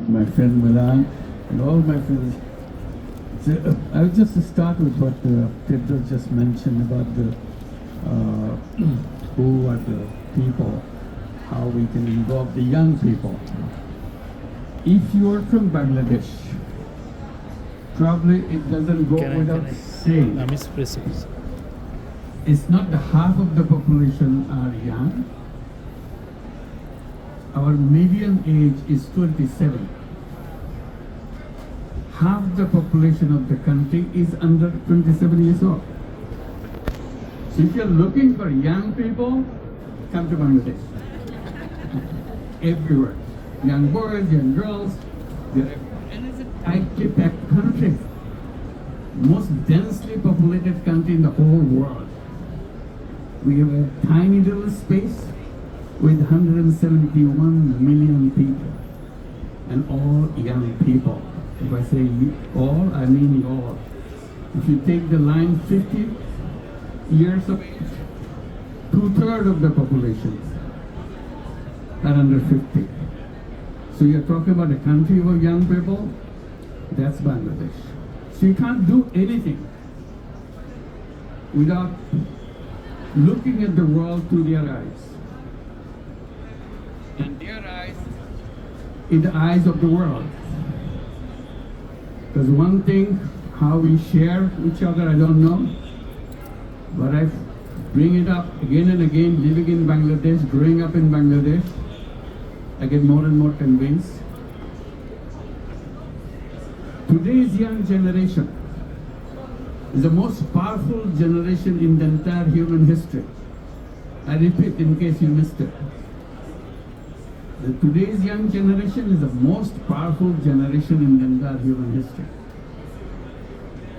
my friend Milan, and all my friends. So, I'll just start with what Pedro just mentioned about the who are the people, how we can involve the young people. If you are from Bangladesh, probably it doesn't go without saying. It's not the half of the population are young. Our median age is 27. Half the population of the country is under 27 years old. So if you're looking for young people, come to Bangladesh. Everywhere. Young boys, young girls, they're everywhere. And it's a tightly packed country. Most densely populated country in the whole world. We have a tiny little space with 171 million people, and all young people. If I say all, I mean all. If you take the line 50 years of age, 2/3 of the population are under 50. So you're talking about a country of young people, that's Bangladesh. So you can't do anything without looking at the world through their eyes. And their eyes in the eyes of the world. Because one thing, how we share each other, I don't know. But I bring it up again and again, living in Bangladesh, growing up in Bangladesh, I get more and more convinced. Today's young generation is the most powerful generation in the entire human history. I repeat in case you missed it. Today's young generation is the most powerful generation in the entire human history.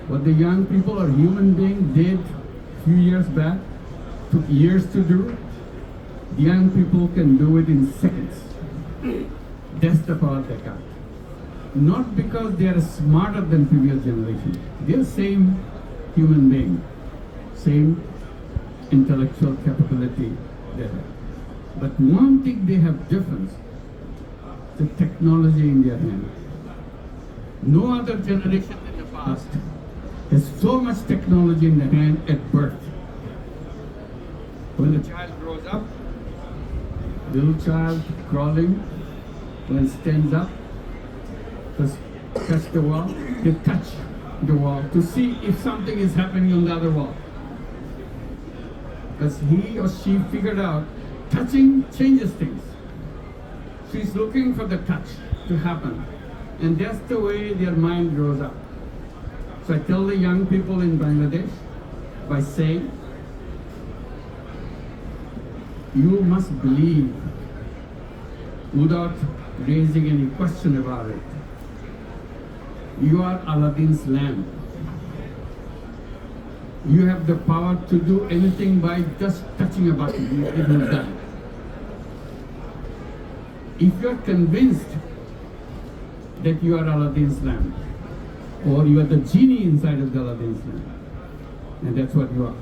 What the young people or human beings did a few years back, took years to do, the young people can do it in seconds. That's the power they got. Not because they are smarter than previous generation. They are same human being, same intellectual capability they have. But one thing they have difference, the technology in their hand. No other generation in the past has so much technology in the hand at birth. When the child grows up, little child crawling, when it stands up, just touch the wall, they touch the wall to see if something is happening on the other wall. Because he or she figured out touching changes things. She's looking for the touch to happen. And that's the way their mind grows up. So I tell the young people in Bangladesh by saying, you must believe without raising any question about it. You are Aladdin's lamp. You have the power to do anything by just touching a button. It will done. If you are convinced that you are Aladdin's lamp, or you are the genie inside of the Aladdin's lamp, and that's what you are.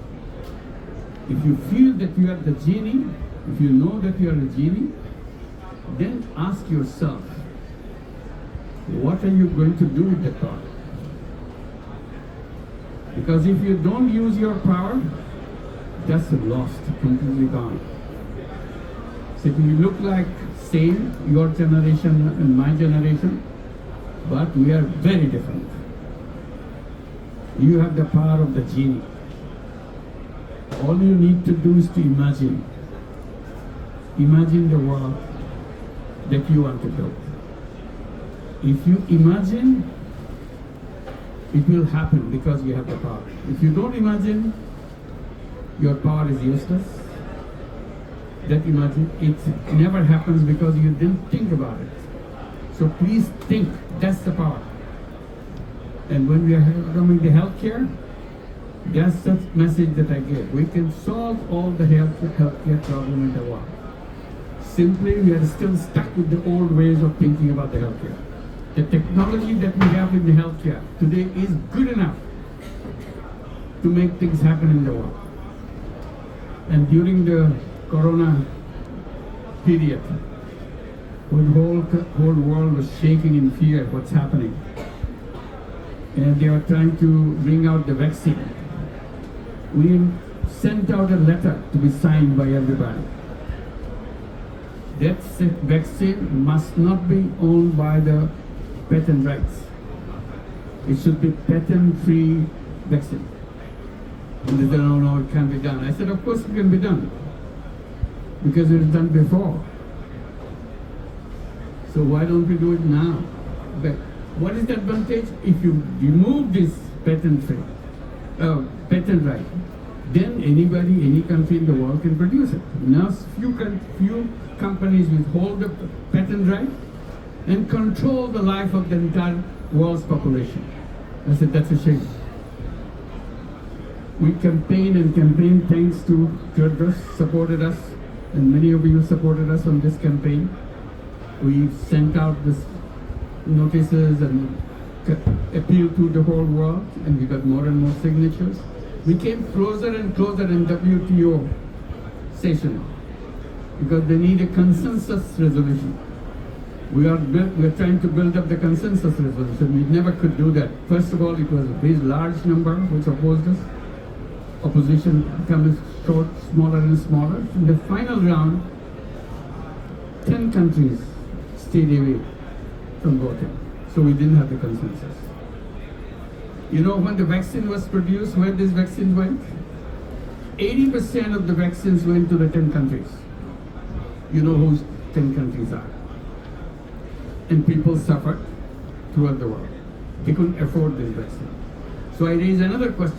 If you feel that you are the genie, if you know that you are a genie, then ask yourself, what are you going to do with the power? Because if you don't use your power, that's lost, completely gone. So we look like same, your generation and my generation, but we are very different. You have the power of the genie. All you need to do is to imagine. Imagine the world that you want to build. If you imagine, it will happen because you have the power. If you don't imagine, your power is useless. That imagine, it never happens because you didn't think about it. So please think, that's the power. And when we are coming to healthcare, that's the message that I give. We can solve all the healthcare problem in the world. Simply, we are still stuck with the old ways of thinking about the healthcare. The technology that we have in the healthcare today is good enough to make things happen in the world. And during the Corona period, when whole world was shaking in fear, what's happening. And they were trying to bring out the vaccine. We sent out a letter to be signed by everybody. That vaccine must not be owned by the patent rights. It should be patent-free vaccine. And they said, no, it can't be done. I said, of course it can be done, because it was done before. So why don't we do it now? But what is the advantage? If you remove this patent right, then anybody, any country in the world can produce it. Now few companies withhold the patent right and control the life of the entire world's population. I said, that's a shame. We campaigned, thanks to Tedros supported us, and many of you supported us on this campaign. We sent out this notices and appeal to the whole world, and we got more and more signatures. We came closer and closer in WTO session because they need a consensus resolution. We are trying to build up the consensus resolution. We never could do that. First of all, it was a very large number which opposed us. Opposition becomes smaller and smaller. In the final round, 10 countries stayed away from voting. So we didn't have the consensus. You know, when the vaccine was produced, where this vaccine went? 80% of the vaccines went to the 10 countries. You know whose 10 countries are. And people suffered throughout the world. They couldn't afford this vaccine. So I raised another question.